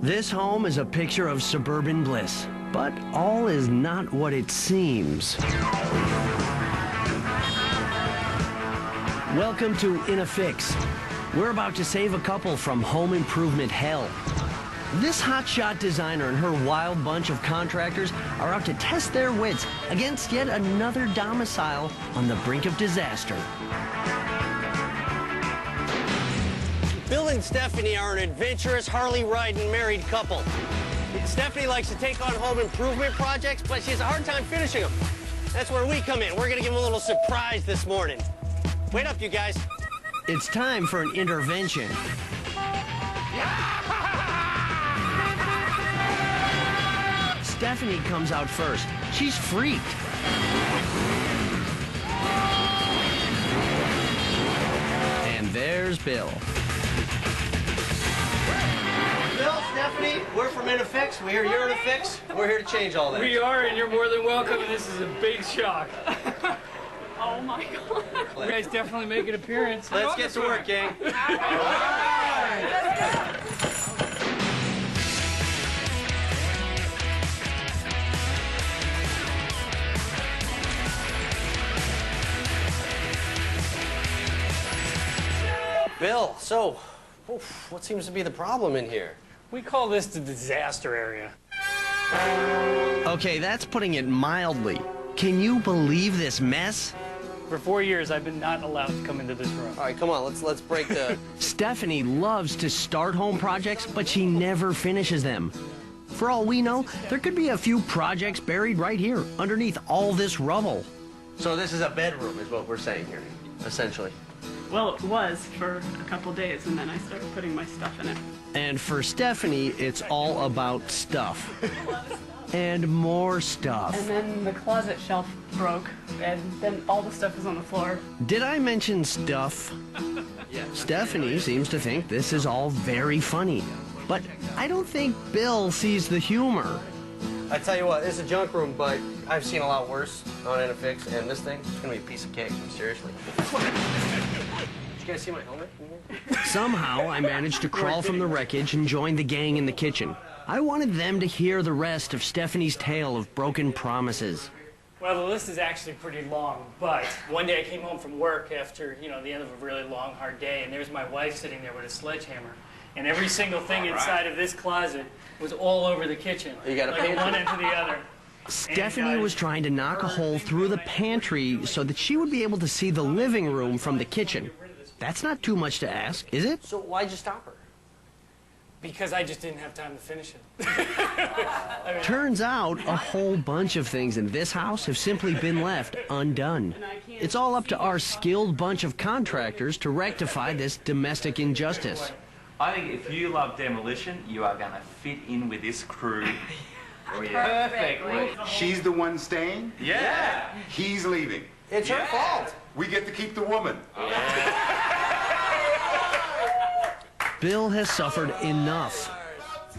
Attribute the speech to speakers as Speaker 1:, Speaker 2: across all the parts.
Speaker 1: This home is a picture of suburban bliss, but all is not what it seems. Welcome to In a Fix. We're about to save a couple from home improvement hell. This hotshot designer and her wild bunch of contractors are out to test their wits against yet another domicile on the brink of disaster.
Speaker 2: Bill and Stephanie are an adventurous, Harley-riding married couple. Stephanie likes to take on home improvement projects, but she has a hard time finishing them. That's where we come in. We're gonna give them a little surprise this morning. Wait up, you guys.
Speaker 1: It's time for an intervention. Stephanie comes out first. She's freaked. And there's Bill.
Speaker 2: Bill, Stephanie, we're from In a Fix. We hear you're in a fix. We're here to change all that.
Speaker 3: We are, and you're more than welcome. This is a big shock.
Speaker 4: Oh my God.
Speaker 3: You guys definitely make an appearance.
Speaker 2: Let's get to work, gang.
Speaker 4: All right. Let's go.
Speaker 2: Bill, so, what seems to be the problem in here?
Speaker 3: We call this the disaster area.
Speaker 1: Okay, that's putting it mildly. Can you believe this mess?
Speaker 3: For 4 years, I've been not allowed to come into this room.
Speaker 2: All right, come on, let's break the...
Speaker 1: Stephanie loves to start home projects, but she never finishes them. For all we know, there could be a few projects buried right here, underneath all this rubble.
Speaker 2: So this is a bedroom, is what we're saying here, essentially.
Speaker 4: Well, it was for a couple days, and then I started putting my stuff in it.
Speaker 1: And for Stephanie, it's all about stuff. And more stuff.
Speaker 4: And then the closet shelf broke, and then all the stuff was on the floor.
Speaker 1: Did I mention stuff?
Speaker 2: Yeah.
Speaker 1: Stephanie seems to think this is all very funny. But I don't think Bill sees the humor.
Speaker 2: I tell you what, it's a junk room, but I've seen a lot worse on In a Fix, and this thing, it's gonna be a piece of cake, seriously. Did you guys see my helmet in here?
Speaker 1: Somehow, I managed to crawl from the wreckage and join the gang in the kitchen. I wanted them to hear the rest of Stephanie's tale of broken promises.
Speaker 3: Well, the list is actually pretty long, but one day I came home from work after, the end of a really long, hard day, and there's my wife sitting there with a sledgehammer. And every single thing inside of this closet was all over the kitchen.
Speaker 2: You got a
Speaker 3: like
Speaker 2: pantry?
Speaker 3: one end to the other.
Speaker 1: Stephanie was trying to knock a hole through the pantry so that she would be able to see the living room from the kitchen. That's not too much to ask, is it?
Speaker 2: So why'd you stop her?
Speaker 3: Because I just didn't have time to finish it.
Speaker 1: Turns out a whole bunch of things in this house have simply been left undone. It's all up to our skilled bunch of contractors to rectify this domestic injustice.
Speaker 5: I think if you love demolition, you are going to fit in with this crew. Perfectly.
Speaker 6: She's the one staying?
Speaker 5: Yeah.
Speaker 6: He's leaving.
Speaker 2: It's her fault.
Speaker 6: We get to keep the woman.
Speaker 1: Bill has suffered enough.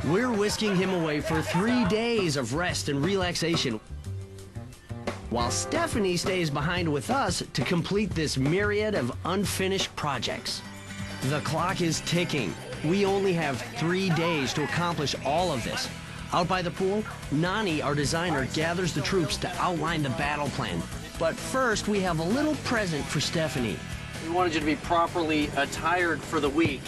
Speaker 1: We're whisking him away for 3 days of rest and relaxation, while Stephanie stays behind with us to complete this myriad of unfinished projects. The clock is ticking. We only have 3 days to accomplish all of this. Out by the pool, Nani, our designer, gathers the troops to outline the battle plan. But first, we have a little present for Stephanie.
Speaker 2: We wanted you to be properly attired for the week.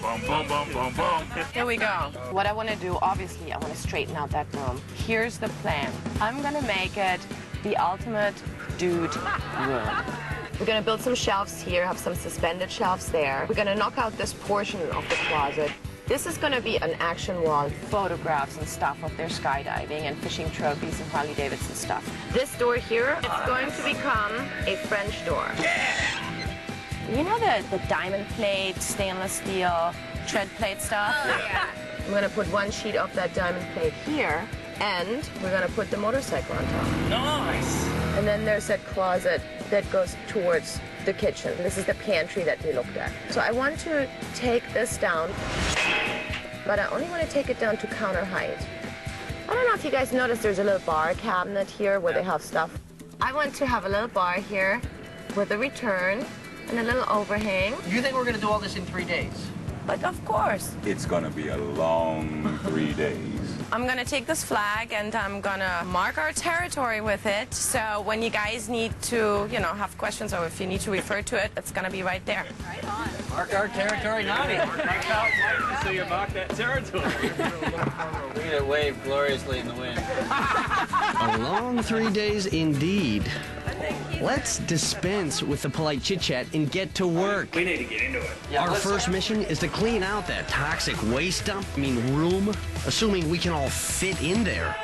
Speaker 5: Boom, boom, boom, boom, boom.
Speaker 7: Here we go. What I want to do, obviously, I want to straighten out that room. Here's the plan. I'm going to make it the ultimate dude room. We're going to build some shelves here, have some suspended shelves there. We're going to knock out this portion of the closet. This is going to be an action wall, photographs and stuff of their skydiving and fishing trophies and Harley-Davidson stuff. This door here, it's going to become a French door. You know the diamond plate, stainless steel, tread plate stuff? Oh, yeah. I'm going to put one sheet of that diamond plate here, and we're going to put the motorcycle on top.
Speaker 3: Nice.
Speaker 7: And then there's that closet that goes towards the kitchen. This is the pantry that we looked at. So I want to take this down, but I only want to take it down to counter height. I don't know if you guys noticed there's a little bar cabinet here where they have stuff. I want to have a little bar here with a return and a little overhang.
Speaker 1: You think we're gonna do all this in 3 days?
Speaker 7: But of course,
Speaker 6: It's gonna be a long 3 days.
Speaker 7: I'm gonna take this flag and I'm gonna mark our territory with it. So when you guys need to, you know, have questions or if you need to refer to it, it's gonna be right there.
Speaker 1: Mark our territory, Nani.
Speaker 5: So you mark that territory.
Speaker 2: Look at it wave gloriously in the wind.
Speaker 1: A long 3 days indeed. Let's dispense with the polite chit-chat and get to work.
Speaker 5: We need to get into it.
Speaker 1: Our first mission is to clean out that toxic waste dump, room, assuming we can all fit in there.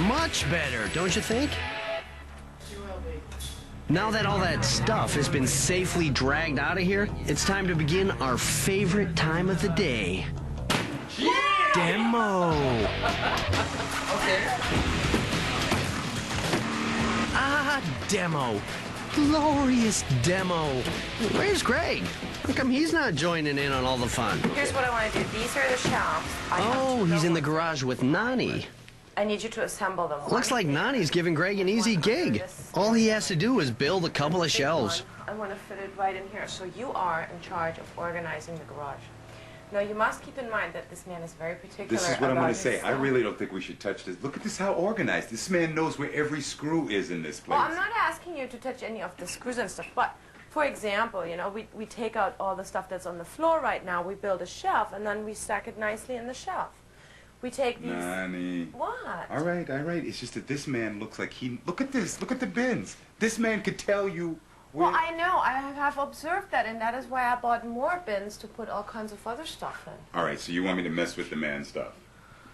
Speaker 1: Much better, don't you think? Now that all that stuff has been safely dragged out of here, it's time to begin our favorite time of the day. Yeah! Demo!
Speaker 2: Okay.
Speaker 1: Demo. Glorious demo. Where's Greg? How come he's not joining in on all the fun?
Speaker 7: Here's what I want to do. These are the shelves.
Speaker 1: Oh, he's in the garage with Nani.
Speaker 7: I need you to assemble them.
Speaker 1: Looks like Nani's giving Greg an easy gig. All he has to do is build a couple of shelves.
Speaker 7: I want to fit it right in here. So you are in charge of organizing the garage. Now you must keep in mind that this man is very particular.
Speaker 6: This is what I'm
Speaker 7: about
Speaker 6: gonna
Speaker 7: his
Speaker 6: say. I
Speaker 7: stuff.
Speaker 6: really don't think we should touch this. Look at this, how organized. This man knows where every screw is in this place.
Speaker 7: Well, I'm not asking you to touch any of the screws and stuff, but for example, you know, we take out all the stuff that's on the floor right now, we build a shelf, and then we stack it nicely in the shelf. We take these...
Speaker 6: Nani.
Speaker 7: What?
Speaker 6: All right. It's just that this man looks like he... Look at this. Look at the bins. This man could tell you where...
Speaker 7: Well, I know. I have observed that, and that is why I bought more bins to put all kinds of other stuff in.
Speaker 6: All right, so you want me to mess with the man's stuff.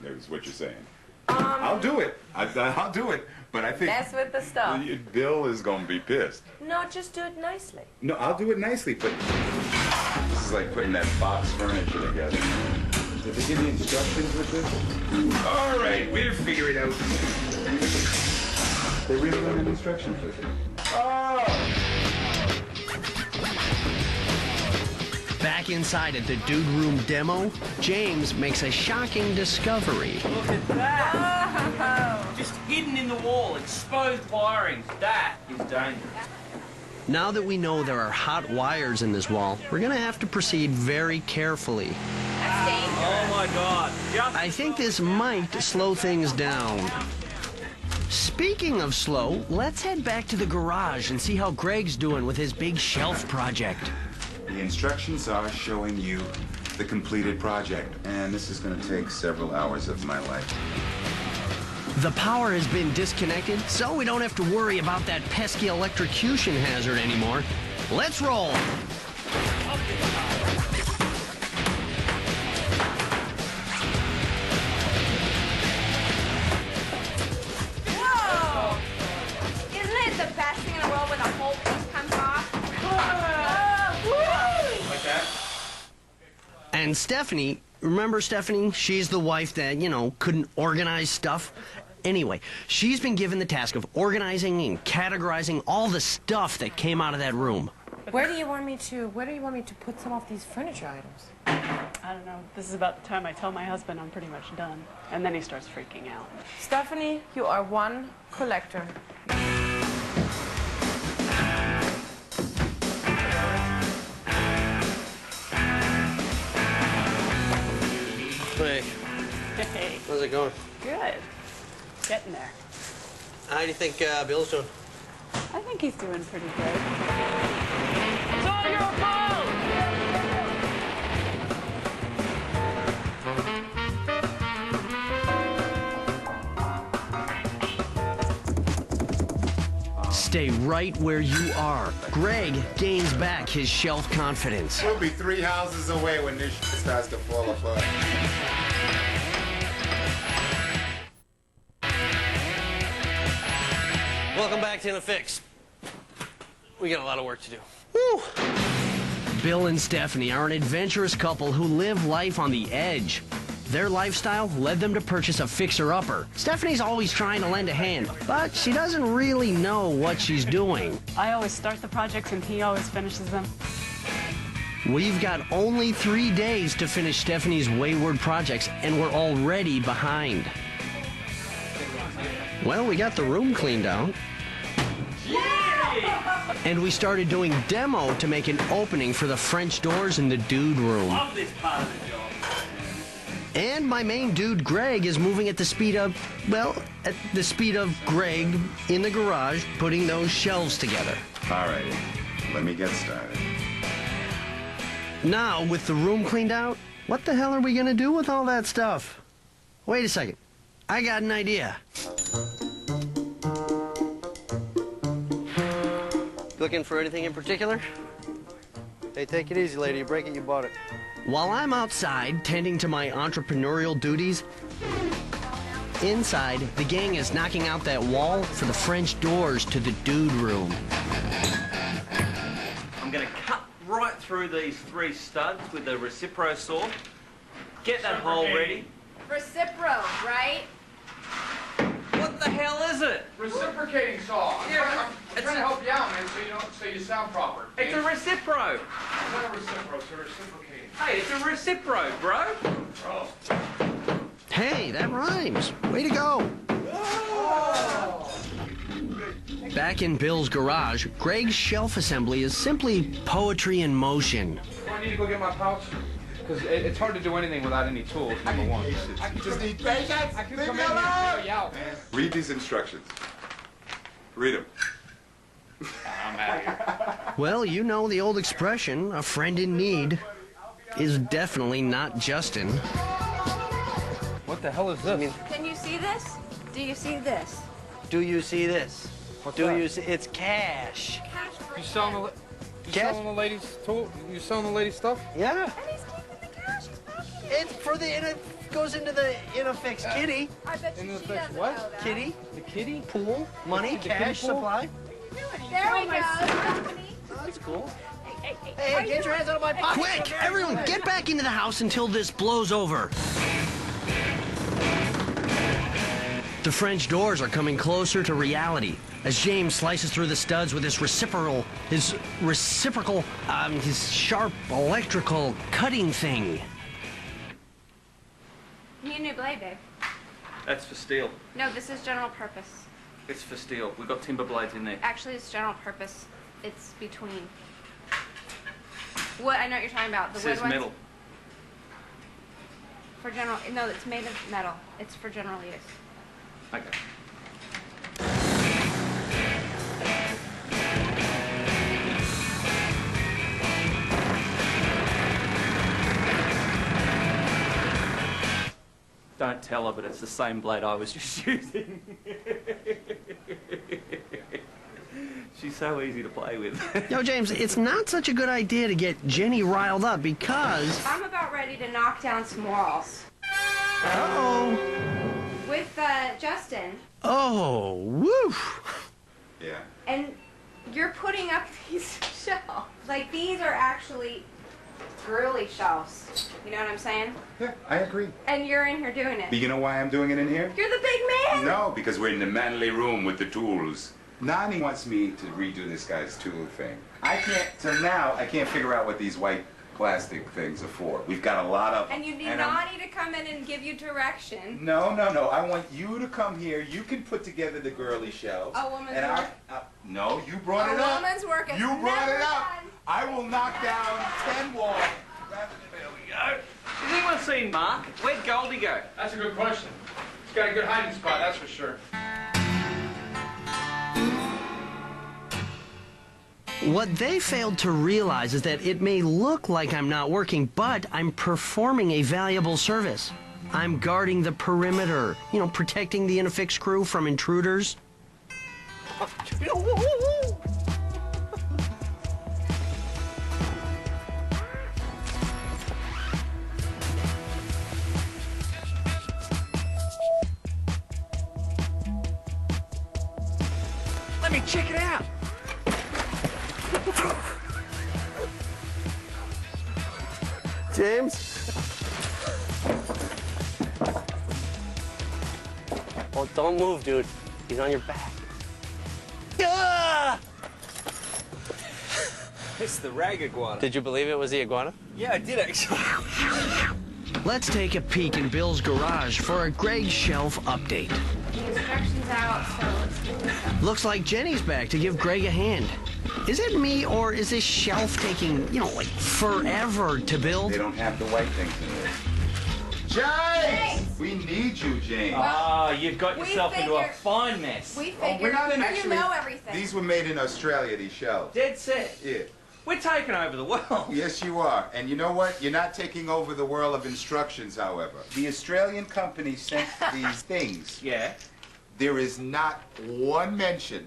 Speaker 6: That's what you're saying. I'll do it. I'll do it. But I think...
Speaker 7: Mess with the stuff.
Speaker 6: Bill is going to be pissed.
Speaker 7: No, just do it nicely.
Speaker 6: No, I'll do it nicely, but... This is like putting that box furniture together. Did they give you instructions with this? All right, we'll figure it out. They really don't have instructions with it. Oh!
Speaker 1: Back inside at the Dude Room demo, James makes a shocking discovery.
Speaker 5: Look at that. Just hidden in the wall, exposed wiring. That is dangerous.
Speaker 1: Now that we know there are hot wires in this wall, we're gonna have to proceed very carefully.
Speaker 5: Oh my God.
Speaker 1: I think this might slow things down. Speaking of slow, let's head back to the garage and see how Greg's doing with his big shelf project.
Speaker 6: The instructions are showing you the completed project, and this is going to take several hours of my life.
Speaker 1: The power has been disconnected, so we don't have to worry about that pesky electrocution hazard anymore. Let's roll!
Speaker 7: Whoa! Isn't it the best thing in the world when the whole piece comes off?
Speaker 5: Like that?
Speaker 1: And Stephanie, remember Stephanie? She's the wife that, couldn't organize stuff. Anyway, she's been given the task of organizing and categorizing all the stuff that came out of that room.
Speaker 7: Where do you want me to put some of these furniture items?
Speaker 4: I don't know. This is about the time I tell my husband I'm pretty much done. And then he starts freaking out.
Speaker 7: Stephanie, you are one collector.
Speaker 2: Hey,
Speaker 4: Hey,
Speaker 2: how's it going?
Speaker 4: good. Getting there.
Speaker 2: How do you think Bill's doing?
Speaker 4: I think he's doing pretty good.
Speaker 2: It's all your fault!
Speaker 1: Stay right where you are. Greg gains back his shelf confidence.
Speaker 6: We'll be 3 houses away when this shit starts to fall apart.
Speaker 2: Welcome back to In a Fix. We got a lot of work to do.
Speaker 1: Woo! Bill and Stephanie are an adventurous couple who live life on the edge. Their lifestyle led them to purchase a fixer-upper. Stephanie's always trying to lend a hand, but she doesn't really know what she's doing.
Speaker 4: I always start the projects and he always finishes them.
Speaker 1: We've got only 3 days to finish Stephanie's wayward projects, and we're already behind. Well, we got the room cleaned out. And we started doing demo to make an opening for the French doors in the dude room.
Speaker 5: Love this part of the job.
Speaker 1: And my main dude, Greg, is moving at the speed of, well, at the speed of Greg in the garage putting those shelves together.
Speaker 6: All right, let me get started.
Speaker 1: Now, with the room cleaned out, what the hell are we gonna do with all that stuff? Wait a second. I got an idea.
Speaker 2: Looking for anything in particular? Hey, take it easy, lady. You break it, you bought it.
Speaker 1: While I'm outside tending to my entrepreneurial duties, inside, the gang is knocking out that wall for the French doors to the dude room.
Speaker 5: I'm going to cut right through these 3 studs with the Recipro saw. Get that hole ready.
Speaker 7: Recipro, right?
Speaker 5: What the hell is it?
Speaker 8: Reciprocating saw. I'm trying to help you out, man, so you sound proper.
Speaker 5: It's a Recipro.
Speaker 8: It's not a recipro, it's a reciprocating.
Speaker 5: Hey, it's a Recipro, bro.
Speaker 8: Oh.
Speaker 1: Hey, that rhymes. Way to go. Back in Bill's garage, Greg's shelf assembly is simply poetry in motion.
Speaker 8: I need to go get my pouch. Because it's hard to do anything without any tools, number one.
Speaker 6: I just need patience.
Speaker 8: I can come in here and help you out, man.
Speaker 6: Read these instructions. Read them.
Speaker 8: I'm out of here.
Speaker 1: Well, you know the old expression, a friend in need is definitely not Justin.
Speaker 8: What the hell is this?
Speaker 7: Can you see this? Do you see this?
Speaker 2: Do you see this?
Speaker 8: What's
Speaker 2: Do
Speaker 8: that?
Speaker 2: you see? It's cash.
Speaker 8: You selling the,
Speaker 2: Cash?
Speaker 8: selling the ladies' tool? You selling the ladies' stuff?
Speaker 2: Yeah.
Speaker 7: And he's taking the cash. He's pocketing it.
Speaker 2: It's for the, it goes into the Inafix kitty.
Speaker 7: I bet you
Speaker 8: In the
Speaker 7: she
Speaker 8: fix
Speaker 7: doesn't
Speaker 8: what?
Speaker 7: know that.
Speaker 2: Kitty,
Speaker 8: The kitty?
Speaker 2: pool, money,
Speaker 8: The
Speaker 2: cash,
Speaker 8: kitty pool?
Speaker 2: supply.
Speaker 7: There we go, Stephanie.
Speaker 2: Oh, that's cool. Hey, get your hands out of my pocket.
Speaker 1: Quick, everyone, get back into the house until this blows over. The French doors are coming closer to reality as James slices through the studs with his sharp electrical cutting thing.
Speaker 7: Need a new blade, babe.
Speaker 5: That's for steel.
Speaker 7: No, this is general purpose.
Speaker 5: It's for steel. We've got timber blades in there.
Speaker 7: Actually, it's general purpose. It's between. What? I know what you're talking about. The
Speaker 5: It says
Speaker 7: wood ones?
Speaker 5: metal.
Speaker 7: For general. No, it's made of metal. It's for general use.
Speaker 5: Okay. Don't tell her, but it's the same blade I was just using. She's so easy to play with.
Speaker 1: Yo, James, it's not such a good idea to get Jenny riled up because...
Speaker 7: I'm about ready to knock down some walls.
Speaker 1: Uh-oh.
Speaker 7: With Justin.
Speaker 1: Oh, woof.
Speaker 6: Yeah.
Speaker 7: And you're putting up these shelves. Like, these are actually girly shelves. You know what I'm saying?
Speaker 6: Yeah, I agree.
Speaker 7: And you're in here doing it.
Speaker 6: But you know why I'm doing it in here?
Speaker 7: You're the big man!
Speaker 6: No, because we're in the manly room with the tools. Nani wants me to redo this guy's tool thing. Till now, I can't figure out what these white plastic things are for. We've got a lot of them.
Speaker 7: And you need
Speaker 6: I'm-
Speaker 7: Nani to come in and give you direction.
Speaker 6: No. I want you to come here. You can put together the girly shelves.
Speaker 7: A woman's
Speaker 6: and
Speaker 7: work?
Speaker 6: No, you brought
Speaker 7: A
Speaker 6: it up.
Speaker 7: woman's work is
Speaker 6: You brought
Speaker 7: never
Speaker 6: it up.
Speaker 7: done.
Speaker 6: I will knock down 10 walls.
Speaker 5: There we go. Has anyone seen Mark? Where'd Goldie go?
Speaker 8: That's a good question. He's got a good hiding spot, that's for sure.
Speaker 1: What they failed to realize is that it may look like I'm not working, but I'm performing a valuable service. I'm guarding the perimeter, you know, protecting the Inafix crew from intruders.
Speaker 5: Let me check it out.
Speaker 2: James? Don't move, dude. He's on your back. Ah!
Speaker 9: It's the rag iguana.
Speaker 2: Did you believe it was the iguana?
Speaker 9: Yeah, I did actually.
Speaker 1: Let's take a peek in Bill's garage for a Greg shelf update.
Speaker 7: The instructions out, so let's get this up.
Speaker 1: Looks like Jenny's back to give Greg a hand. Is it me, or is this shelf taking, you know, like forever to build?
Speaker 6: They don't have the white things in there. James! We need you, James.
Speaker 5: Oh, you've got yourself into a
Speaker 10: figured-
Speaker 5: fine mess.
Speaker 10: We
Speaker 6: Oh,
Speaker 10: figured you know everything.
Speaker 6: These were made in Australia, these shelves.
Speaker 5: Dead set.
Speaker 6: Yeah.
Speaker 5: We're taking over the world.
Speaker 6: Yes, you are. And you know what? You're not taking over the world of instructions, however. The Australian company sent these things.
Speaker 5: Yeah.
Speaker 6: There is not one mention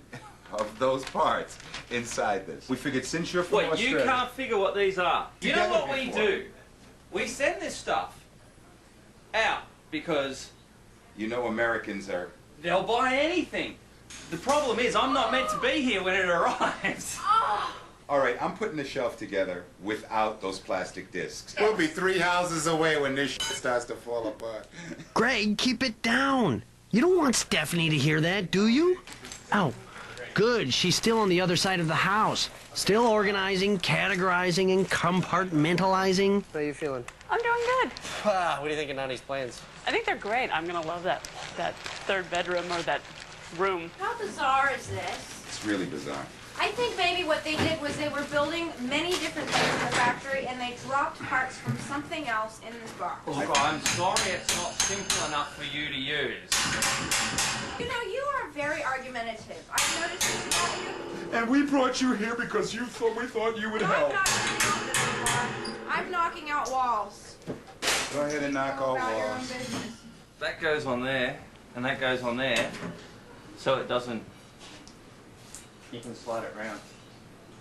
Speaker 6: of those parts inside this. We figured since you're from
Speaker 5: Wait,
Speaker 6: Australia...
Speaker 5: you can't figure what these are. You know
Speaker 6: Together
Speaker 5: what we
Speaker 6: before.
Speaker 5: do? We send this stuff out because
Speaker 6: You know Americans are...
Speaker 5: they'll buy anything. The problem is I'm not meant to be here when it arrives.
Speaker 6: All right, I'm putting the shelf together without those plastic discs. We'll be 3 houses away when this shit starts to fall apart.
Speaker 1: Greg, keep it down. You don't want Stephanie to hear that, do you? Oh, good. She's still on the other side of the house. Still organizing, categorizing, and compartmentalizing.
Speaker 2: How are you feeling?
Speaker 4: I'm doing good.
Speaker 2: What do you think of Nani's plans?
Speaker 4: I think they're great. I'm gonna love that third bedroom or that room.
Speaker 10: How bizarre is this?
Speaker 6: It's really bizarre.
Speaker 10: I think maybe what they did was they were building many different things in the factory and they dropped parts from something else in this box.
Speaker 5: Look, I'm sorry it's not simple enough for you to use.
Speaker 10: You know, you are very argumentative. I've noticed this about you.
Speaker 6: And we brought you here because we thought you would
Speaker 10: No, I'm not knocking out this anymore. I'm knocking out walls.
Speaker 6: Go ahead and knock all
Speaker 10: About your own
Speaker 6: walls.
Speaker 10: business.
Speaker 5: That goes on there, and that goes on there, so it doesn't... You can slide it round,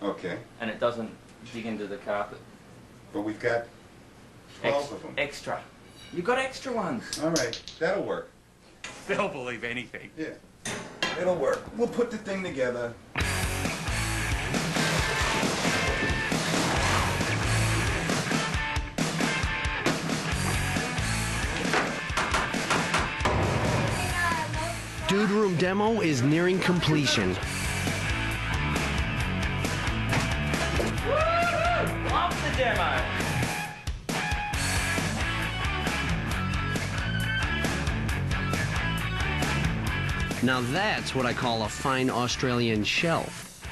Speaker 6: Okay,
Speaker 5: and it doesn't dig into the carpet.
Speaker 6: but we've got 12 of them.
Speaker 5: Extra. You've got extra ones.
Speaker 6: All right, that'll work.
Speaker 5: They'll believe anything.
Speaker 6: Yeah, it'll work. We'll put the thing together.
Speaker 1: Dude Room demo is nearing completion.
Speaker 5: Love the demo.
Speaker 1: Now that's what I call a fine Australian shelf.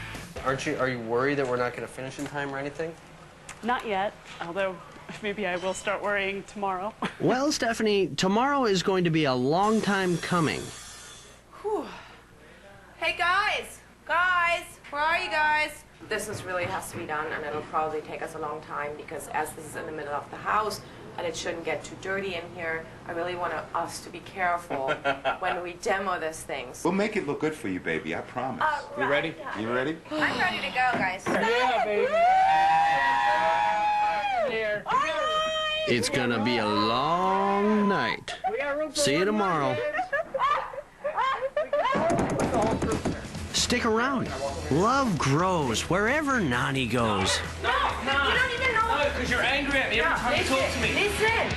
Speaker 2: Are you worried that we're not going to finish in time or anything?
Speaker 4: Not yet, although maybe I will start worrying tomorrow.
Speaker 1: Well, Stephanie, tomorrow is going to be a long time coming.
Speaker 7: Whew. Hey guys, where are you guys? This really has to be done, and it'll probably take us a long time because as this is in the middle of the house and it shouldn't get too dirty in here, I really want us to be careful when we demo this thing.
Speaker 6: We'll make it look good for you, baby, I promise.
Speaker 10: You ready?
Speaker 6: You ready?
Speaker 10: I'm ready to go, guys.
Speaker 8: Yeah, baby. Here.
Speaker 1: It's gonna be a long night. See you tomorrow. Stick around. Love grows wherever Nani goes.
Speaker 10: No, you don't even know.
Speaker 5: No, because you're angry at me every time you talk to me.
Speaker 10: Listen.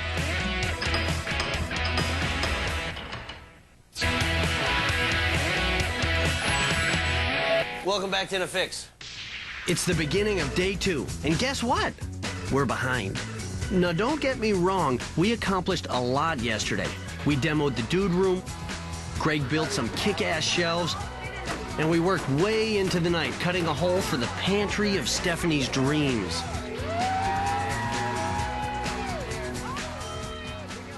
Speaker 2: Welcome back to In a Fix.
Speaker 1: It's the beginning of day 2, and guess what? We're behind. Now, don't get me wrong, we accomplished a lot yesterday. We demoed the Dude Room, Greg built some kick-ass shelves, and we worked way into the night cutting a hole for the pantry of Stephanie's dreams.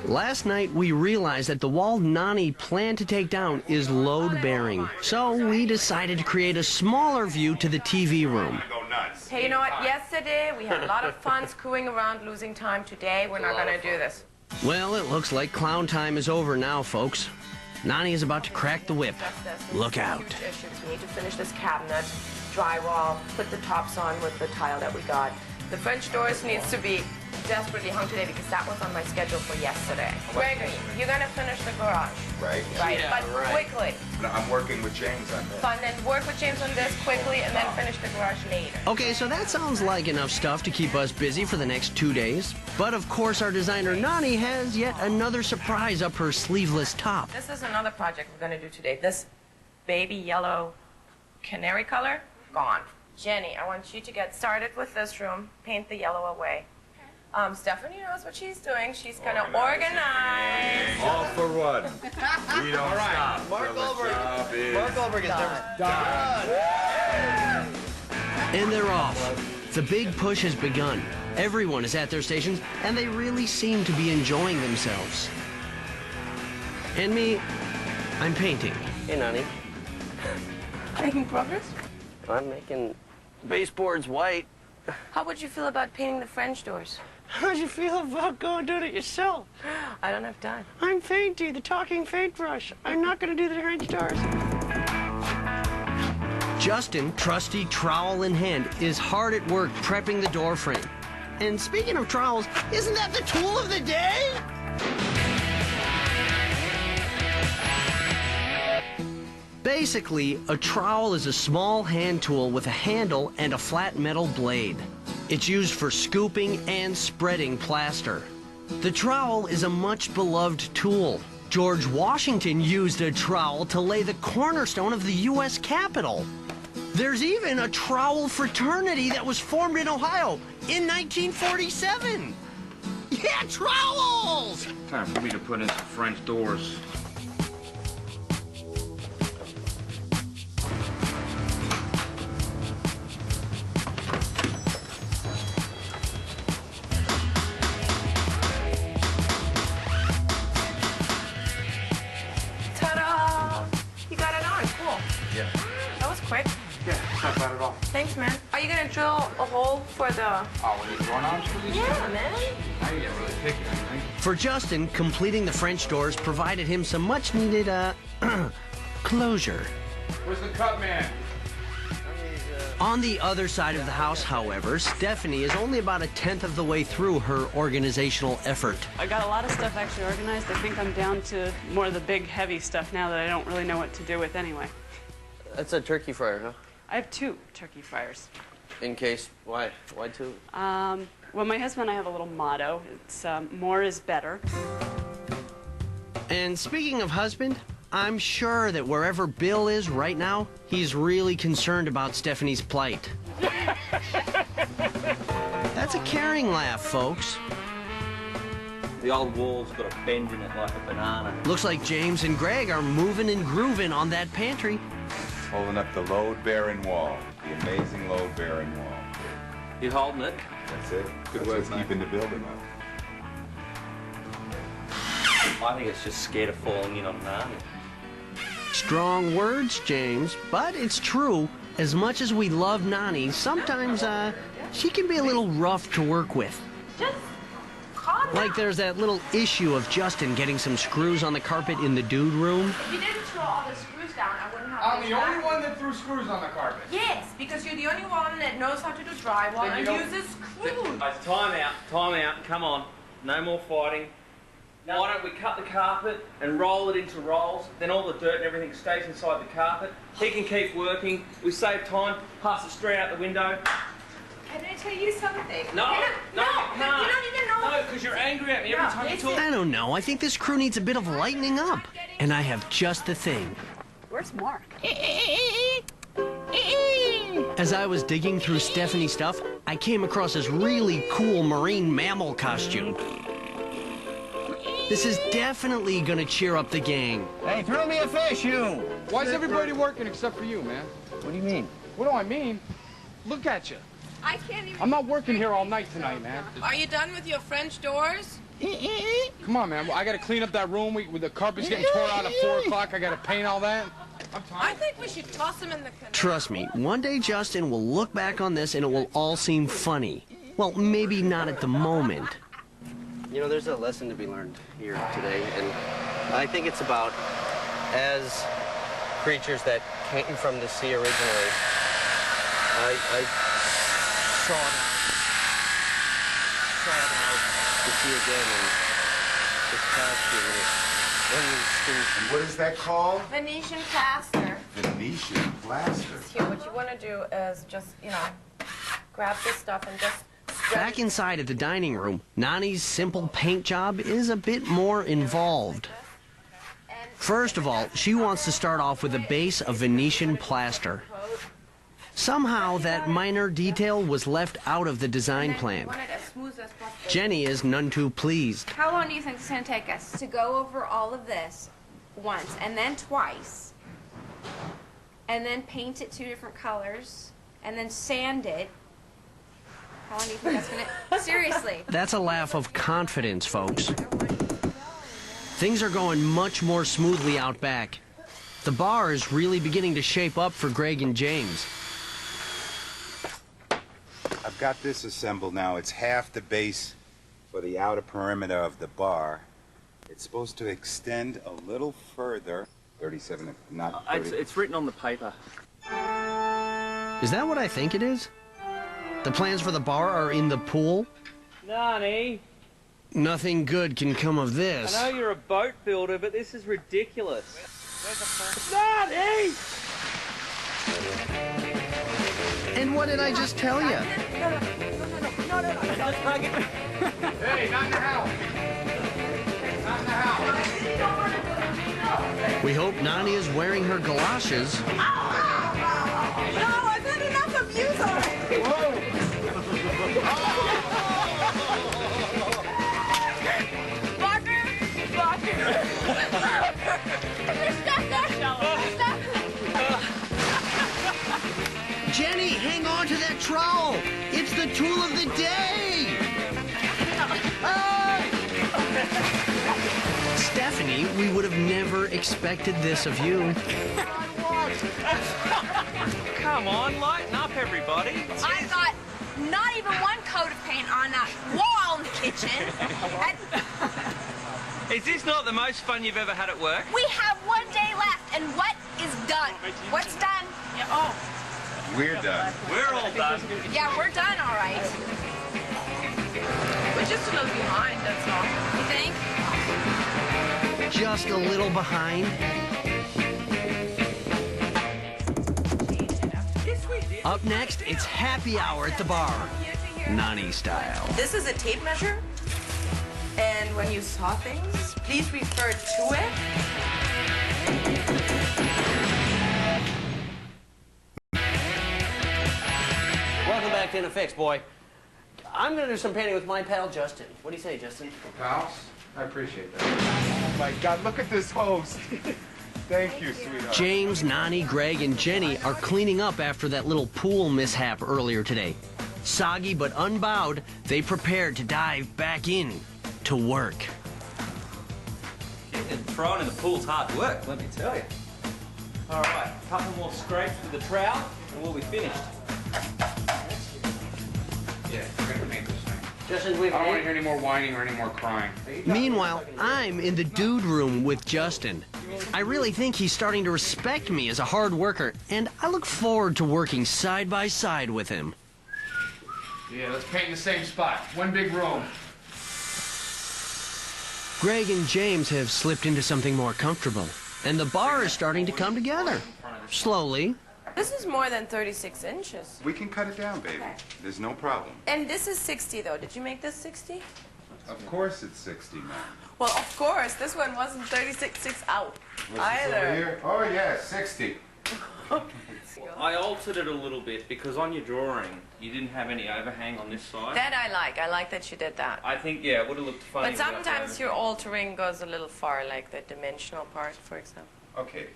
Speaker 1: Last night, we realized that the wall Nani planned to take down is load-bearing, so we decided to create a smaller view to the TV room.
Speaker 7: Hey, you know what? Yesterday we had a lot of fun screwing around, losing time. Today we're not gonna do this.
Speaker 1: Well, it looks like clown time is over now, folks. Nani is about to crack the whip. Look out.
Speaker 7: Huge issues. We need to finish this cabinet, drywall, put the tops on with the tile that we got. The French doors needs to be desperately hung today because that was on my schedule for yesterday. Gregory, you're gonna finish the garage.
Speaker 6: Right.
Speaker 7: Right,
Speaker 3: Yeah,
Speaker 7: but
Speaker 3: right.
Speaker 7: quickly.
Speaker 6: No, I'm working with James on this.
Speaker 7: Fun, then work with James on this quickly and then finish the garage later.
Speaker 1: Okay, so that sounds like enough stuff to keep us busy for the next 2 days. But of course, our designer Nani has yet another surprise up her sleeveless top.
Speaker 7: This is another project we're gonna do today. This baby yellow canary color, gone. Jenny, I want you to get started with this room, paint the yellow away. Stephanie knows what she's doing. She's gonna organize.
Speaker 6: All for one. We don't stop.
Speaker 2: Mark
Speaker 6: till the job is
Speaker 2: Goldberg is
Speaker 6: done.
Speaker 1: And they're off. The big push has begun. Everyone is at their stations, and they really seem to be enjoying themselves. And me, I'm painting.
Speaker 2: Hey, Nani.
Speaker 7: Making progress?
Speaker 2: I'm making baseboards white.
Speaker 7: How would you feel about painting the French doors?
Speaker 2: How'd you feel about going doing it yourself?
Speaker 7: I don't have time.
Speaker 2: I'm Fainty, the talking paintbrush. I'm not gonna do the French doors.
Speaker 1: Justin, trusty trowel in hand, is hard at work prepping the door frame. And speaking of trowels, isn't that the tool of the day? Basically, a trowel is a small hand tool with a handle and a flat metal blade. It's used for scooping and spreading plaster. The trowel is a much beloved tool. George Washington used a trowel to lay the cornerstone of the U.S. Capitol. There's even a trowel fraternity that was formed in Ohio in 1947. Yeah, trowels!
Speaker 9: Time for me to put in some French doors.
Speaker 7: Ta-da! You got it on, cool.
Speaker 9: Yeah.
Speaker 7: That was quick.
Speaker 8: Yeah, it's not bad at all.
Speaker 7: Thanks, man. Are you gonna drill a hole for the...
Speaker 8: Oh, we need doorknobs for these?
Speaker 7: Yeah, man.
Speaker 8: Now you get really picky, I think.
Speaker 1: For Justin, completing the French doors provided him some much-needed, closure.
Speaker 8: Where's the cut man?
Speaker 1: On the other side of the house, however, Stephanie is only about 1/10 of the way through her organizational effort.
Speaker 4: I got a lot of stuff actually organized. I think I'm down to more of the big, heavy stuff now that I don't really know what to do with anyway.
Speaker 2: That's a turkey fryer, huh?
Speaker 4: I have 2 turkey fryers.
Speaker 2: In case, why? Why two?
Speaker 4: Well, my husband and I have a little motto. It's more is better.
Speaker 1: And speaking of husband, I'm sure that wherever Bill is right now, he's really concerned about Stephanie's plight. That's a caring laugh, folks.
Speaker 5: The old wall's got a bend in it like a banana.
Speaker 1: Looks like James and Greg are moving and grooving on that pantry.
Speaker 6: holding up the load-bearing wall, the amazing load-bearing wall.
Speaker 5: You holding it?
Speaker 6: That's it. That's what's keeping the building up.
Speaker 5: I think it's just scared of falling in on Nani.
Speaker 1: Strong words, James, but it's true. As much as we love Nani, sometimes, she can be a little rough to work with.
Speaker 7: Just calm down.
Speaker 1: Like there's that little issue of Justin getting some screws on the carpet in the dude room.
Speaker 10: If you didn't throw all the screws down, I wouldn't have
Speaker 8: I'm
Speaker 10: these
Speaker 8: the only
Speaker 10: back.
Speaker 8: one that threw screws on the carpet.
Speaker 10: Yes, because you're the only one that knows how to do drywall
Speaker 8: Then
Speaker 10: and
Speaker 8: you don't-
Speaker 10: uses screws.
Speaker 5: Guys, time out, come on. No more fighting. Why don't we cut the carpet and roll it into rolls, then all the dirt and everything stays inside the carpet. He can keep working, we save time, pass it straight out the window.
Speaker 10: Can I tell you something?
Speaker 5: No,
Speaker 10: Can
Speaker 5: no,
Speaker 10: I-
Speaker 5: no,
Speaker 10: you don't even know.
Speaker 5: no, because you're angry at me every time you talk.
Speaker 1: I don't know. I think this crew needs a bit of lightening up. And I have just the thing.
Speaker 4: Where's Mark?
Speaker 1: As I was digging through Stephanie's stuff, I came across this really cool marine mammal costume. This is definitely gonna cheer up the gang.
Speaker 9: Hey, throw me a fish, you!
Speaker 8: Why's everybody working except for you, man?
Speaker 9: What do you mean?
Speaker 8: What do I mean? Look at you.
Speaker 10: I can't even.
Speaker 8: I'm not working here all night tonight, man.
Speaker 10: Are you done with your French doors?
Speaker 8: Come on, man. I gotta clean up that room with the carpets getting torn out at 4 o'clock. I gotta paint all that. I'm
Speaker 10: I
Speaker 8: tired.
Speaker 10: think we should toss them in the canal.
Speaker 1: Trust me, one day Justin will look back on this and it will all seem funny. Well, maybe not at the moment.
Speaker 2: You know, there's a lesson to be learned here today, and I think it's about, as creatures that came from the sea originally, I saw to see again in this costume.
Speaker 6: And what is that called?
Speaker 7: Venetian plaster.
Speaker 6: Venetian plaster.
Speaker 7: Here, what you want to do is just, grab this stuff and just...
Speaker 1: Back inside at the dining room, Nani's simple paint job is a bit more involved. First of all, she wants to start off with a base of Venetian plaster. Somehow, that minor detail was left out of the design plan. Jenny is none too pleased.
Speaker 10: How long do you think it's going to take us to go over all of this once and then twice and then paint it 2 different colors and then sand it? How long do you think that's going to... Seriously.
Speaker 1: That's a laugh of confidence, folks. Things are going much more smoothly out back. The bar is really beginning to shape up for Greg and James.
Speaker 6: I've got this assembled now. It's half the base for the outer perimeter of the bar. It's supposed to extend a little further. 37, not 30.
Speaker 5: It's written on the paper.
Speaker 1: Is that what I think it is? The plans for the bar are in the pool?
Speaker 5: Nani,
Speaker 1: Nothing good can come of this.
Speaker 5: I know you're a boat builder, but this is ridiculous. Nani!
Speaker 1: And what did I just tell you?
Speaker 8: Hey, not in the house. Not in the house.
Speaker 1: We hope Nani is wearing her galoshes.
Speaker 10: No, I've had enough abuse already.
Speaker 1: Jenny, hang on to that trowel. It's the tool of the day. Stephanie, we would have never expected this of you.
Speaker 5: Come on, lighten up, everybody.
Speaker 10: I've got not even one coat of paint on that wall in the kitchen.
Speaker 5: Is this not the most fun you've ever had at work?
Speaker 10: We have 1 day left, and what is done? What's done? Yeah,
Speaker 6: We're done.
Speaker 5: We're all done.
Speaker 10: yeah, we're done, all right.
Speaker 7: We're just a little behind, that's all.
Speaker 10: You think?
Speaker 1: Just a little behind. Up next, it's happy hour at the bar. Nani style.
Speaker 7: This is a tape measure, and when you saw things, please refer to it.
Speaker 2: Welcome back to In a Fix, boy. I'm going to do some painting with my pal, Justin. What do you say, Justin?
Speaker 8: Pals, I appreciate that. Oh my God, look at this host. Thank you, sweetheart.
Speaker 1: James, Nani, Greg, and Jenny are cleaning up after that little pool mishap earlier today. Soggy but unbowed, they prepared to dive back in to work.
Speaker 5: Getting thrown in the pool's hard work, let me tell you. All right, a couple more scrapes with the trowel, and we'll be finished.
Speaker 8: Yeah, we're gonna paint this thing.
Speaker 2: Justin, we've
Speaker 8: I don't want to hear any more whining or any more crying.
Speaker 1: Meanwhile, I'm in the dude room with Justin. I really think he's starting to respect me as a hard worker, and I look forward to working side by side with him.
Speaker 8: Yeah, let's paint in the same spot. One big room.
Speaker 1: Greg and James have slipped into something more comfortable, and the bar is starting to come together. Slowly.
Speaker 7: This is more than 36 inches.
Speaker 6: We can cut it down, baby. There's no problem.
Speaker 7: And this is 60, though. Did you make this 60?
Speaker 6: Of course it's 60, man.
Speaker 7: Well, of course. This one wasn't 36 out
Speaker 6: What's this
Speaker 7: either.
Speaker 6: over here? Oh, yeah, 60.
Speaker 5: I altered it a little bit because on your drawing, you didn't have any overhang on this side.
Speaker 7: That I like. I like that you did that.
Speaker 5: I think, yeah, it would have looked funny.
Speaker 7: But sometimes your altering goes a little far, like the dimensional part, for example.
Speaker 6: Okay.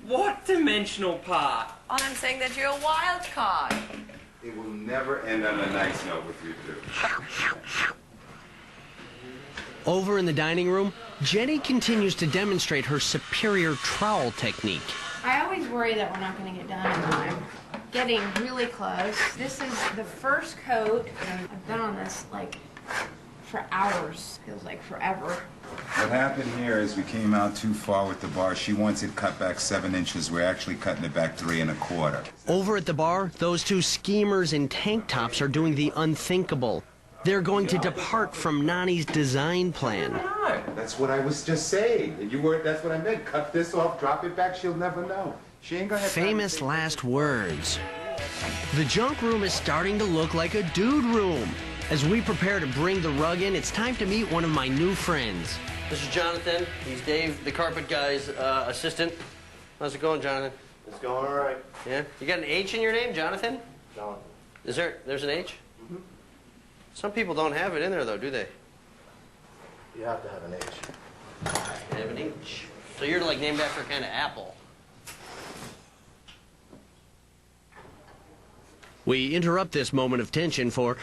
Speaker 5: What dimensional part?
Speaker 7: All I'm saying that you're a wild card.
Speaker 6: It will never end on a nice note with you two.
Speaker 1: Over in the dining room, Jenny continues to demonstrate her superior trowel technique.
Speaker 10: I always worry that we're not going to get done in time. Getting really close. This is the first coat, and I've been on this like for hours. Feels like forever.
Speaker 6: What happened here is we came out too far with the bar. She wants it cut back 7 inches. We're actually cutting it back 3 1/4.
Speaker 1: Over at the bar, those two schemers in tank tops are doing the unthinkable. They're going to depart from Nani's design plan.
Speaker 6: No, that's what I was just saying. And you weren't, that's what I meant. Cut this off, drop it back, she'll never know. She ain't gonna have time to
Speaker 1: Famous
Speaker 6: think.
Speaker 1: last words. The junk room is starting to look like a dude room. As we prepare to bring the rug in, it's time to meet one of my new friends.
Speaker 2: This is Jonathan. He's Dave, the carpet guy's assistant. How's it going, Jonathan?
Speaker 11: It's going all right.
Speaker 2: Yeah? You got an H in your name, Jonathan?
Speaker 11: Jonathan.
Speaker 2: There's an H? Mm-hmm. Some people don't have it in there, though, do they?
Speaker 11: You have to have an H.
Speaker 2: They have an H. So you're like named after a kind of apple.
Speaker 1: We interrupt this moment of tension for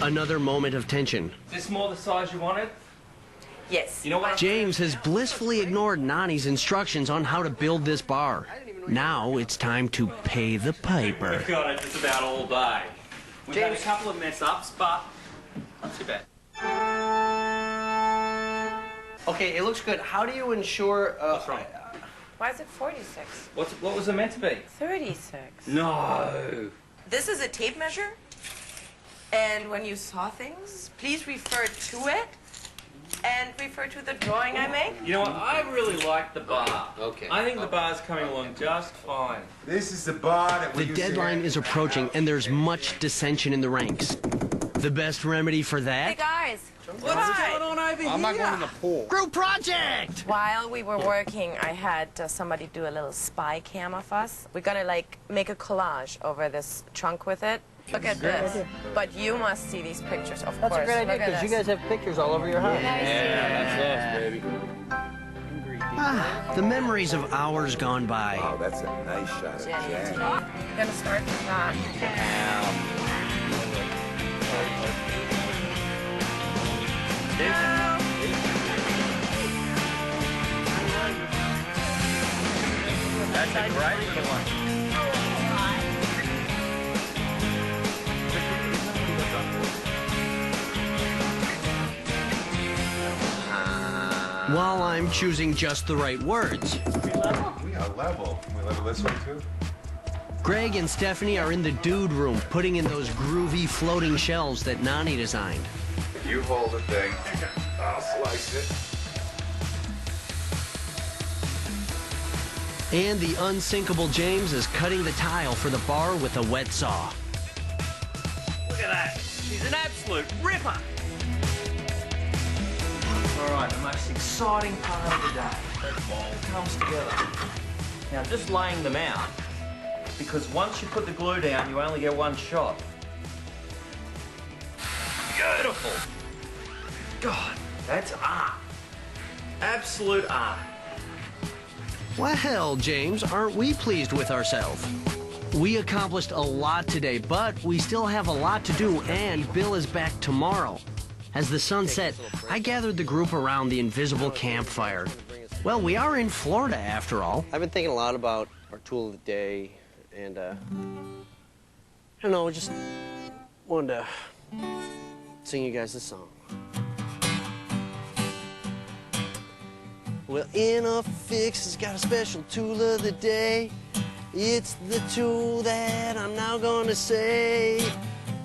Speaker 1: another moment of tension.
Speaker 5: Is this more the size you wanted?
Speaker 7: Yes.
Speaker 5: You know what?
Speaker 1: James has blissfully ignored Nani's instructions on how to build this bar. Now it's time to pay the piper.
Speaker 5: We've got it just about all day. We've had a couple of mess-ups, but not too bad.
Speaker 2: Okay, it looks good. How do you ensure...
Speaker 5: What's wrong?
Speaker 7: Why is it 46?
Speaker 5: What was it meant to be?
Speaker 7: 36.
Speaker 5: No.
Speaker 7: This is a tape measure, and when you saw things, please refer to it and refer to the drawing I make.
Speaker 5: You know what? I really like the bar.
Speaker 2: Okay.
Speaker 5: I think the bar's coming along just fine.
Speaker 6: This is the bar that we
Speaker 1: The
Speaker 6: used to
Speaker 1: deadline
Speaker 6: have.
Speaker 1: is approaching, and there's much dissension in the ranks. The best remedy for
Speaker 7: Hey
Speaker 1: that?
Speaker 7: guys,
Speaker 5: What's going on over here?
Speaker 8: I'm not going in the pool.
Speaker 1: Group project!
Speaker 7: while we were working, I had somebody do a little spy cam of us. We're gonna like make a collage over this trunk with it. Look at this. But you must see these pictures, of course.
Speaker 2: That's a great idea,
Speaker 7: Look at
Speaker 2: because you
Speaker 7: this.
Speaker 2: guys have pictures all over your house.
Speaker 5: Yeah, that's us, baby.
Speaker 1: The memories of hours gone by.
Speaker 6: Oh, that's a nice shot of
Speaker 7: Jenny,
Speaker 6: Jen.
Speaker 7: Jenny. We're gonna start with that.
Speaker 5: That's a great little one.
Speaker 1: While I'm choosing just the right words.
Speaker 6: We are level. Can we level this one too?
Speaker 1: Greg and Stephanie are in the dude room, putting in those groovy floating shelves that Nani designed.
Speaker 6: You hold the thing. I'll slice it.
Speaker 1: And the unsinkable James is cutting the tile for the bar with a wet saw.
Speaker 5: Look at that. She's an absolute ripper. All right, the most exciting part of the day. It all comes together. Now, just laying them out, because once you put the glue down, you only get one shot. Beautiful. God, that's art. Absolute art.
Speaker 1: Well, James, aren't we pleased with ourselves? We accomplished a lot today, but we still have a lot to do, and Bill is back tomorrow. As the sun set, I gathered the group around the invisible campfire. Well, we are in Florida, after all.
Speaker 2: I've been thinking a lot about our tool of the day, and I don't know, just wanted to sing you guys this song. Well, in a fix, it's got a special tool of the day. It's the tool that I'm now gonna say.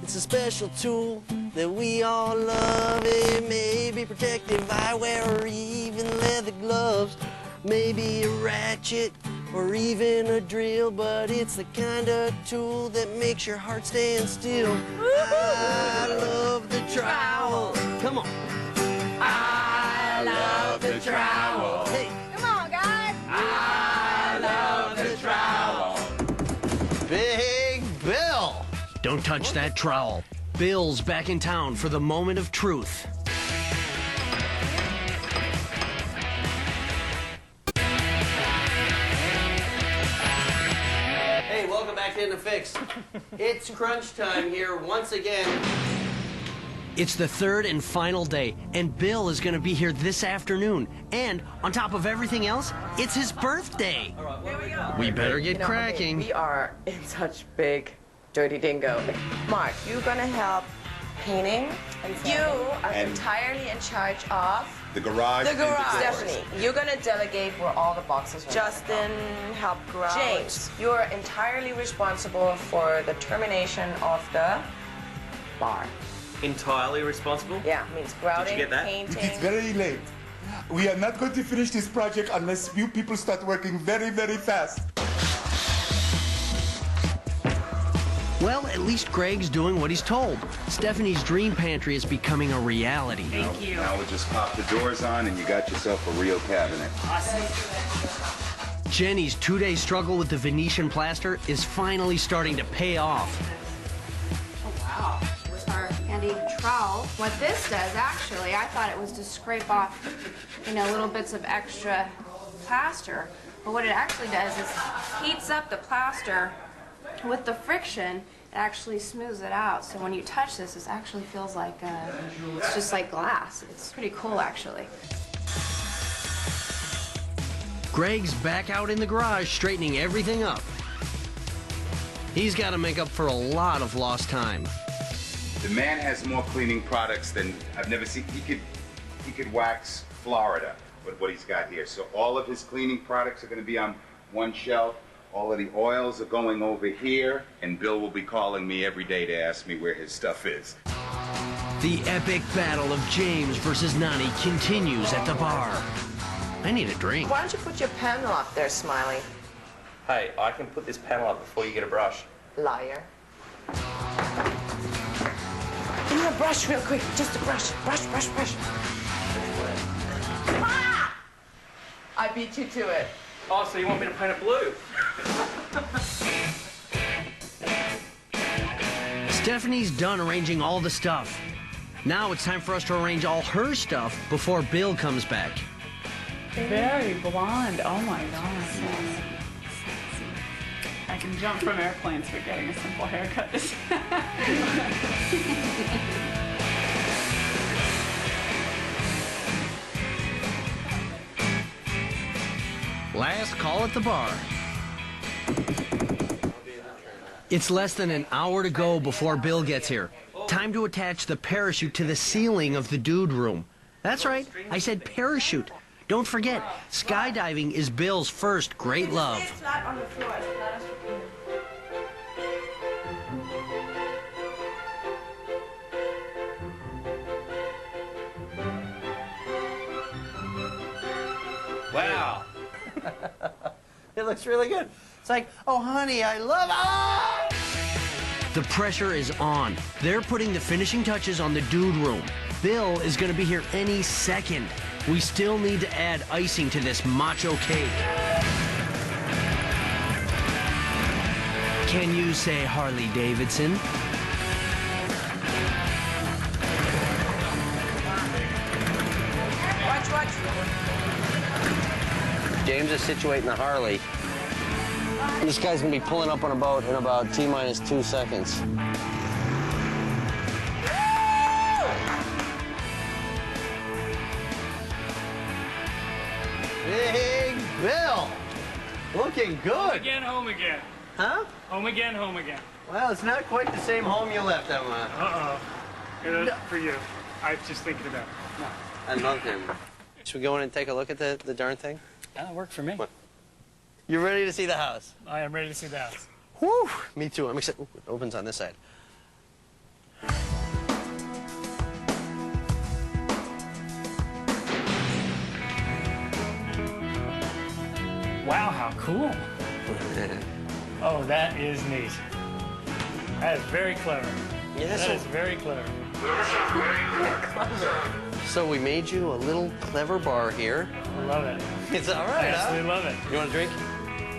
Speaker 2: It's a special tool that we all love. It may be protective eyewear or even leather gloves. Maybe a ratchet or even a drill, but it's the kind of tool that makes your heart stand still. I love the trowel. Come on. I love the trowel. Hey.
Speaker 10: Come on, guys.
Speaker 2: I love the trowel. Big Bill.
Speaker 1: Don't touch that trowel. Bill's back in town for the moment of truth.
Speaker 2: Hey, welcome back to In the Fix. It's crunch time here once again.
Speaker 1: It's the third and final day, and Bill is going to be here this afternoon. And on top of everything else, it's his birthday. We better get cracking.
Speaker 7: We are in such big dirty dingo. Mark, you're gonna help painting. You are entirely in charge of
Speaker 6: The garage.
Speaker 7: the
Speaker 6: and
Speaker 7: garage.
Speaker 6: doors.
Speaker 7: Stephanie, you're gonna delegate where all the boxes are. Justin, help garage. James, you're entirely responsible for the termination of the bar.
Speaker 5: entirely responsible?
Speaker 7: Yeah, means grouting,
Speaker 5: Did you get that?
Speaker 7: painting.
Speaker 12: It's very late. We are not going to finish this project unless you people start working very, very fast.
Speaker 1: Well, at least Greg's doing what he's told. Stephanie's dream pantry is becoming a reality.
Speaker 3: Thank you.
Speaker 6: Now we'll just pop the doors on and you got yourself a real cabinet.
Speaker 3: Awesome.
Speaker 1: Jenny's 2-day struggle with the Venetian plaster is finally starting to pay off.
Speaker 10: With our handy trowel. What this does, actually, I thought it was to scrape off, little bits of extra plaster. But what it actually does is heats up the plaster. With the friction, it actually smooths it out. So when you touch this, it actually feels like, it's just like glass. It's pretty cool, actually.
Speaker 1: Greg's back out in the garage straightening everything up. He's got to make up for a lot of lost time.
Speaker 6: The man has more cleaning products than I've never seen. He could wax Florida with what he's got here. So all of his cleaning products are going to be on one shelf. All of the oils are going over here, and Bill will be calling me every day to ask me where his stuff is.
Speaker 1: The epic battle of James versus Nani continues at the bar. I need a drink.
Speaker 7: Why don't you put your panel up there, Smiley?
Speaker 5: Hey, I can put this panel up before you get a brush.
Speaker 7: Liar. Give me a brush real quick. Just a brush. Brush. Ah! I beat you to it.
Speaker 5: Oh, so you want me to paint it blue?
Speaker 1: Stephanie's done arranging all the stuff. Now it's time for us to arrange all her stuff before Bill comes back.
Speaker 4: Very blonde. Oh my gosh. I can jump from airplanes for getting a simple haircut.
Speaker 1: Last call at the bar. It's less than an hour to go before Bill gets here. Time to attach the parachute to the ceiling of the dude room. That's right, I said parachute. Don't forget, skydiving is Bill's first great love.
Speaker 10: Flat on the floor.
Speaker 2: Wow. It looks really good. It's like, oh, honey, I love it. Oh!
Speaker 1: The pressure is on. They're putting the finishing touches on the dude room. Bill is going to be here any second. We still need to add icing to this macho cake. Can you say Harley Davidson?
Speaker 7: Watch.
Speaker 2: James is situating the Harley. This guy's gonna be pulling up on a boat in about T-minus 2 seconds. Big Bill! Looking good!
Speaker 3: Home again.
Speaker 2: Huh?
Speaker 3: Home again.
Speaker 2: Well, it's not quite the same home you left, Emma.
Speaker 3: Uh-oh. For you. I was just thinking about it. No.
Speaker 2: I love him. Should we go in and take a look at the darn thing?
Speaker 3: That'll work for me.
Speaker 2: What? You ready to see the house?
Speaker 3: I am ready to see the house.
Speaker 1: Whew, me too. I'm excited. Ooh, it opens on this side.
Speaker 3: Wow, how cool. Oh, that is neat. That is very clever.
Speaker 1: Yeah,
Speaker 3: that is very clever.
Speaker 1: So we made you a little clever bar here.
Speaker 3: I love it.
Speaker 1: It's all right,
Speaker 3: I absolutely love it.
Speaker 1: You want a drink?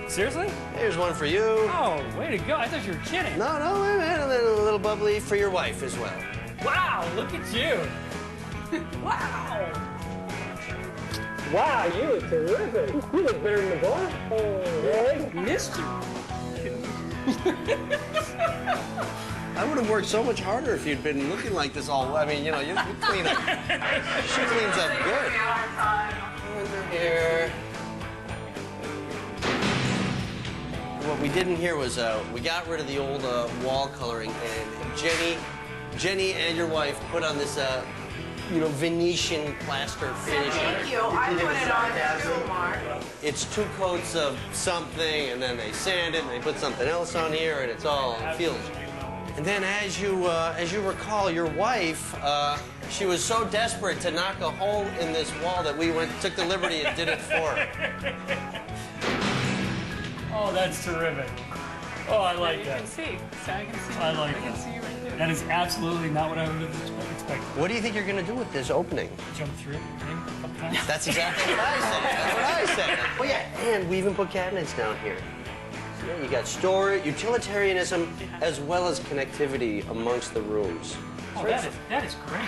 Speaker 3: Seriously?
Speaker 1: Here's one for you.
Speaker 3: Oh, way to go. I thought you were kidding.
Speaker 1: No, wait a minute. A little bubbly for your wife as well.
Speaker 3: Wow, look at you. Wow. Wow, you look terrific. You look better than the bar. Oh, I missed you.
Speaker 1: I would have worked so much harder if you'd been looking like this all. I mean, you clean up. She cleans up good. Under here. What we did in here was we got rid of the old wall coloring, and Jenny and your wife put on this, Venetian plaster finishing.
Speaker 7: Thank you. I put it on too, Mark.
Speaker 1: It's 2 coats of something, and then they sand it, and they put something else on here, and it feels
Speaker 2: And then, as you recall, your wife, she was so desperate to knock a hole in this wall that we took the liberty and did it for her.
Speaker 3: Oh, that's terrific. Oh, I like that.
Speaker 4: You can see. So I can see.
Speaker 3: I like
Speaker 4: I can
Speaker 3: that.
Speaker 4: see you right there.
Speaker 3: That is absolutely not what I would have expected.
Speaker 2: What do you think you're going to do with this opening?
Speaker 3: Jump through, maybe, a couple times.
Speaker 2: That's exactly what I said. That's what I said. Oh, yeah, and we even put cabinets down here. So you got storage, utilitarianism, as well as connectivity amongst the rooms.
Speaker 3: Oh, that is great.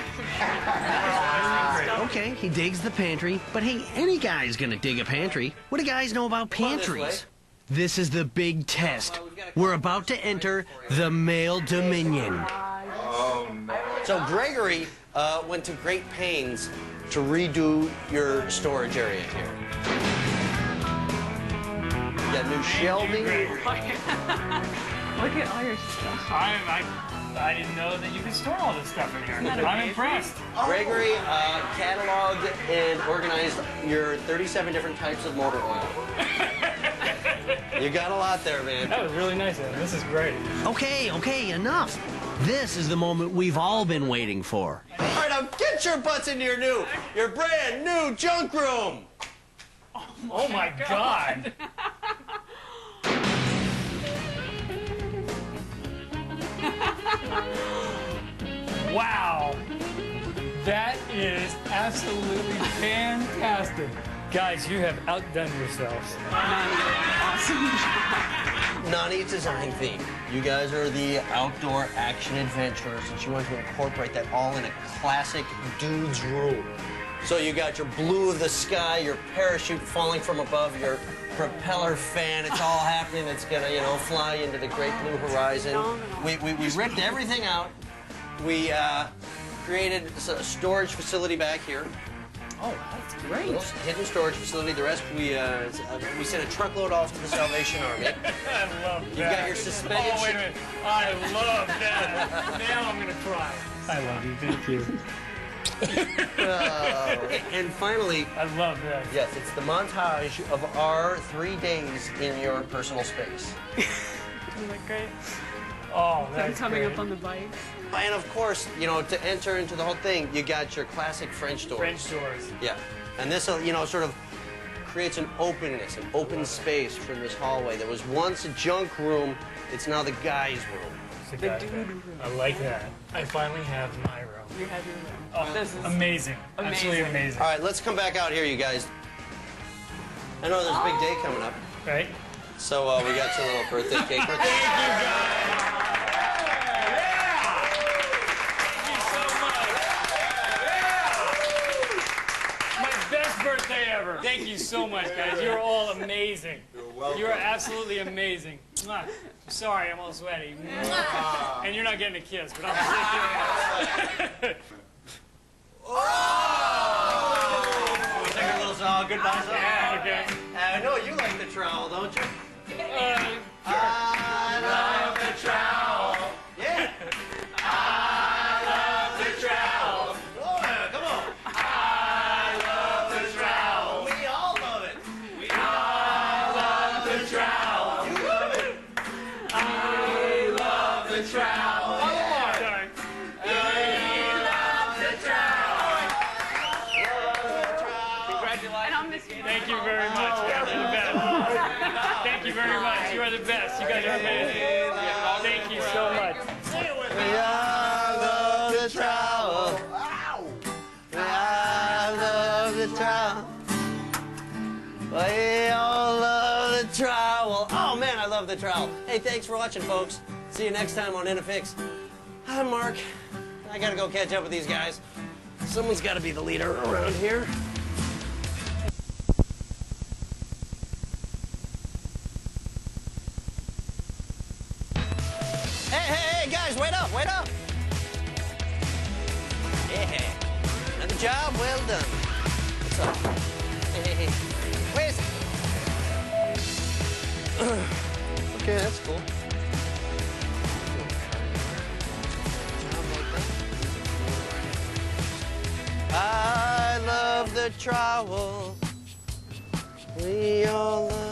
Speaker 1: Okay, he digs the pantry, but hey, any guy's gonna dig a pantry. What do guys know about pantries? This is the big test. We're about to enter the male dominion.
Speaker 2: Oh, no. So Gregory went to great pains to redo your storage area here. You got new shelving.
Speaker 4: Look at all your stuff.
Speaker 3: I didn't know that you could store all this stuff in here. I'm impressed.
Speaker 2: Gregory cataloged and organized your 37 different types of motor oil. You got a lot there, man.
Speaker 3: That was really nice, Evan. This is great.
Speaker 1: Okay, enough. This is the moment we've all been waiting for.
Speaker 2: All right, now get your butts into your brand new junk room.
Speaker 3: Oh my God. Wow. That is absolutely fantastic. Guys, you have outdone yourselves.
Speaker 4: Awesome job.
Speaker 2: Nani's design theme. You guys are the outdoor action adventurers, and she wants to incorporate that all in a classic dude's room. So you got your blue of the sky, your parachute falling from above, your propeller fan. It's all happening. It's gonna, fly into the great blue horizon. We ripped everything out. We created a storage facility back here.
Speaker 3: Oh, that's great.
Speaker 2: Little hidden storage facility. The rest we sent a truckload off to the Salvation Army.
Speaker 3: I love that.
Speaker 2: You've got your suspended.
Speaker 3: Oh, wait a minute. I love that. Now I'm gonna cry. I love you. Thank you.
Speaker 2: And finally,
Speaker 3: I love that.
Speaker 2: Yes, it's the montage of our 3 days in your personal space.
Speaker 4: Isn't that great?
Speaker 3: Oh,
Speaker 4: Them
Speaker 3: that's
Speaker 4: coming
Speaker 3: great.
Speaker 4: up on the bikes.
Speaker 2: And of course, to enter into the whole thing, you got your classic French doors.
Speaker 3: French doors.
Speaker 2: Yeah. And this, sort of creates an openness, an open space from this hallway that was once a junk room. It's now the guy's room.
Speaker 3: The dude room. I like that. I finally have my room.
Speaker 4: You have your room.
Speaker 3: Oh,
Speaker 4: This is
Speaker 3: amazing. Absolutely amazing.
Speaker 2: All right, let's come back out here, you guys. I know there's a big day coming up.
Speaker 3: Right?
Speaker 2: So we got your little birthday cake.
Speaker 3: Thank you, guys. Birthday ever. Thank you so much, guys. You're all amazing.
Speaker 6: You're welcome.
Speaker 3: You're absolutely amazing. Mwah. Sorry, I'm all sweaty. Mwah. And you're not getting a kiss, but I'm just
Speaker 2: Take a little song, goodbye song.
Speaker 3: Yeah, okay.
Speaker 2: I know you like the trowel, don't you?
Speaker 3: Sure.
Speaker 2: I love the trowel. Yeah. I love the trowel. Oh, yeah, come on. I love the trowel. We all love it. We all love the trowel. You love it. I love the trowel.
Speaker 3: One more time.
Speaker 2: We love the trowel.
Speaker 3: Congratulations.
Speaker 4: And I'll miss you.
Speaker 3: Thank you very much, guys. You're the best. Thank you very much. You are the best. You guys are amazing. Thank you so much.
Speaker 2: We all love the trowel. We all love the trowel. We all love the trowel. Oh man, I love the trowel. Hey, thanks for watching, folks. See you next time on InAFix. I'm Mark. I gotta go catch up with these guys. Someone's gotta be the leader around here. Hey, guys, wait up, wait up. Yeah, another job well done. What's up? Hey. Where's... Okay, that's cool. I love the trowel. We all love